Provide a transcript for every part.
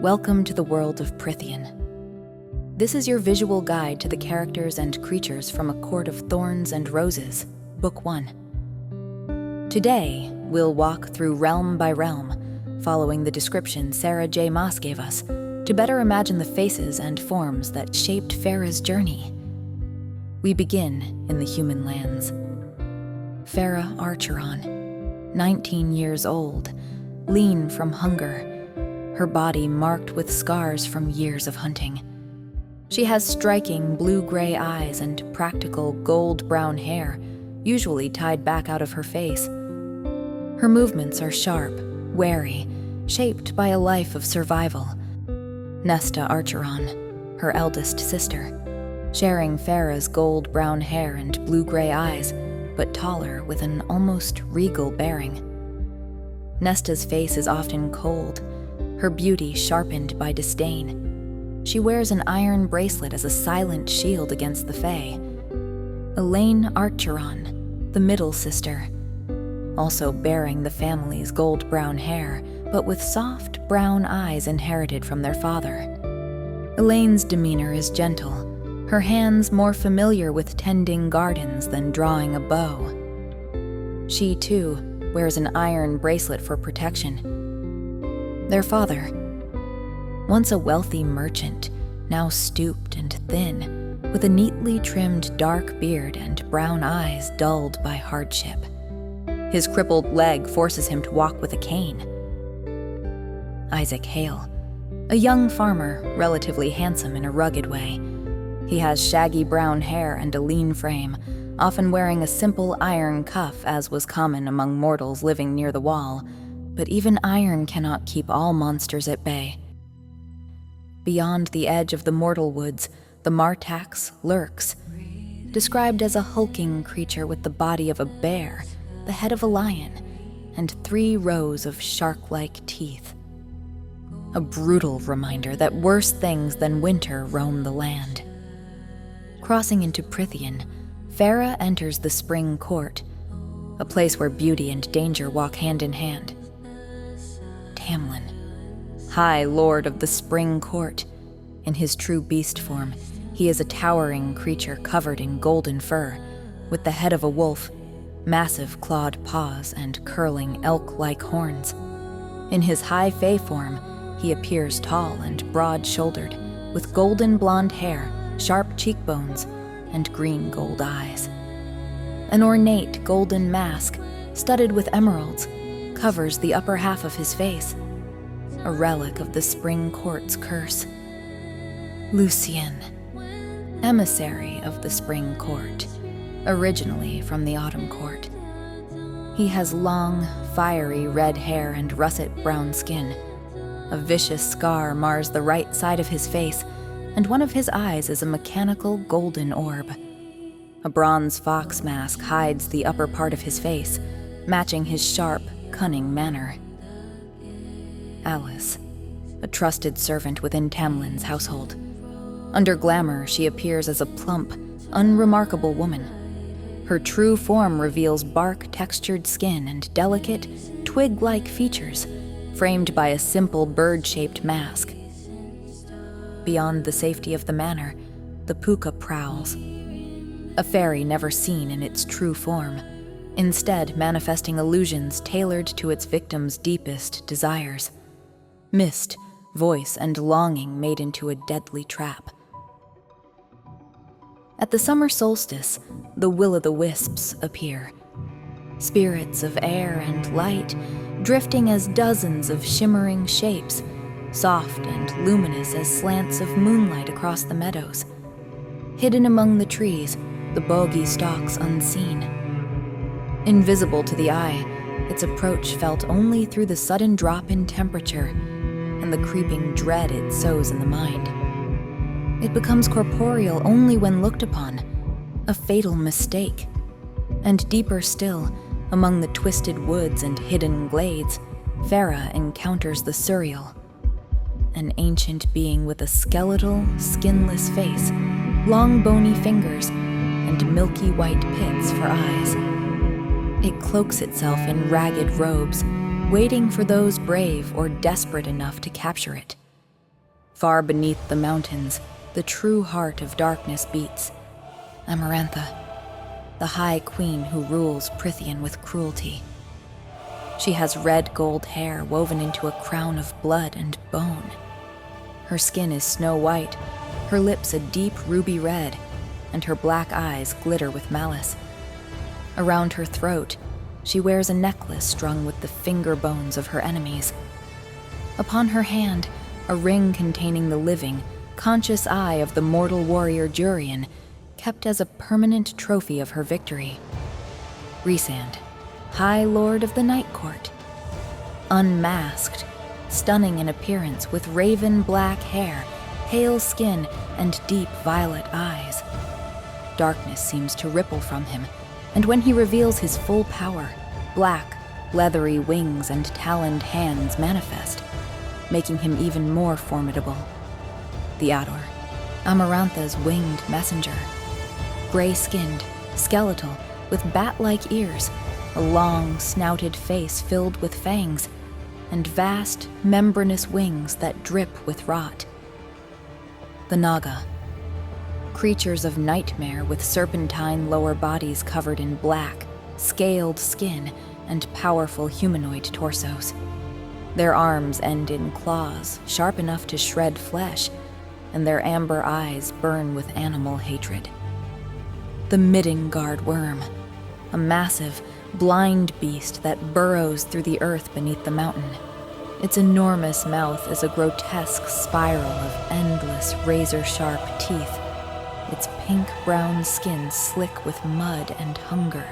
Welcome to the world of Prythian. This is your visual guide to the characters and creatures from A Court of Thorns and Roses, Book 1. Today, we'll walk through realm by realm, following the description Sarah J. Maas gave us, to better imagine the faces and forms that shaped Feyre's journey. We begin in the human lands. Feyre Archeron, 19 years old, lean from hunger, her body marked with scars from years of hunting. She has striking blue-gray eyes and practical gold-brown hair, usually tied back out of her face. Her movements are sharp, wary, shaped by a life of survival. Nesta Archeron, her eldest sister, sharing Feyre's gold-brown hair and blue-gray eyes, but taller with an almost regal bearing. Nesta's face is often cold, her beauty sharpened by disdain. She wears an iron bracelet as a silent shield against the Fae. Elain Archeron, the middle sister, also bearing the family's gold-brown hair, but with soft brown eyes inherited from their father. Elain's demeanor is gentle, her hands more familiar with tending gardens than drawing a bow. She, too, wears an iron bracelet for protection. Their father, once a wealthy merchant, now stooped and thin, with a neatly trimmed dark beard and brown eyes dulled by hardship. His crippled leg forces him to walk with a cane. Isaac Hale, a young farmer, relatively handsome in a rugged way. He has shaggy brown hair and a lean frame, often wearing a simple iron cuff as was common among mortals living near the wall. But even iron cannot keep all monsters at bay. Beyond the edge of the mortal woods, the Martax lurks, described as a hulking creature with the body of a bear, the head of a lion, and 3 rows of shark-like teeth. A brutal reminder that worse things than winter roam the land. Crossing into Prythian, Feyre enters the Spring Court, a place where beauty and danger walk hand in hand. Tamlin, High Lord of the Spring Court. In his true beast form, he is a towering creature covered in golden fur, with the head of a wolf, massive clawed paws, and curling elk-like horns. In his high fae form, he appears tall and broad-shouldered, with golden blonde hair, sharp cheekbones, and green-gold eyes. An ornate golden mask, studded with emeralds, covers the upper half of his face, a relic of the Spring Court's curse. Lucien, emissary of the Spring Court, originally from the Autumn Court. He has long, fiery red hair and russet brown skin. A vicious scar mars the right side of his face, and one of his eyes is a mechanical golden orb. A bronze fox mask hides the upper part of his face, matching his sharp, cunning manner. Alice, a trusted servant within Tamlin's household. Under glamour, she appears as a plump, unremarkable woman. Her true form reveals bark-textured skin and delicate, twig-like features, framed by a simple bird-shaped mask. Beyond the safety of the manor, the Puca prowls. A fairy never seen in its true form, instead manifesting illusions tailored to its victim's deepest desires. Mist, voice, and longing made into a deadly trap. At the summer solstice, the the-Wisps appear. Spirits of air and light, drifting as dozens of shimmering shapes, soft and luminous as slants of moonlight across the meadows. Hidden among the trees, the Bogge stalks unseen. Invisible to the eye, its approach felt only through the sudden drop in temperature and the creeping dread it sows in the mind. It becomes corporeal only when looked upon, a fatal mistake. And deeper still, among the twisted woods and hidden glades, Feyre encounters the Suriel, an ancient being with a skeletal, skinless face, long bony fingers, and milky white pits for eyes. It cloaks itself in ragged robes, waiting for those brave or desperate enough to capture it. Far beneath the mountains, the true heart of darkness beats. Amarantha, the High Queen who rules Prythian with cruelty. She has red gold hair woven into a crown of blood and bone. Her skin is snow white, her lips a deep ruby red, and her black eyes glitter with malice. Around her throat, she wears a necklace strung with the finger bones of her enemies. Upon her hand, a ring containing the living, conscious eye of the mortal warrior Jurian, kept as a permanent trophy of her victory. Rhysand, High Lord of the Night Court. Unmasked, stunning in appearance with raven black hair, pale skin, and deep violet eyes. Darkness seems to ripple from him, and when he reveals his full power, black, leathery wings and taloned hands manifest, making him even more formidable. The Attor, Amarantha's winged messenger. Gray-skinned, skeletal, with bat-like ears, a long, snouted face filled with fangs, and vast, membranous wings that drip with rot. The Naga, creatures of nightmare with serpentine lower bodies covered in black, scaled skin, and powerful humanoid torsos. Their arms end in claws, sharp enough to shred flesh, and their amber eyes burn with animal hatred. The Middengard Wyrm, a massive, blind beast that burrows through the earth beneath the mountain. Its enormous mouth is a grotesque spiral of endless razor-sharp teeth, its pink-brown skin slick with mud and hunger.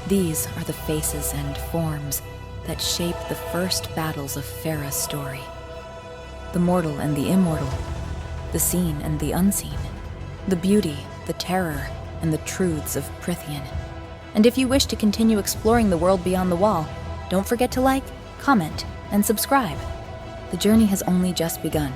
These are the faces and forms that shape the first battles of Feyre's story. The mortal and the immortal, the seen and the unseen, the beauty, the terror, and the truths of Prythian. And if you wish to continue exploring the world beyond the wall, don't forget to like, comment, and subscribe. The journey has only just begun.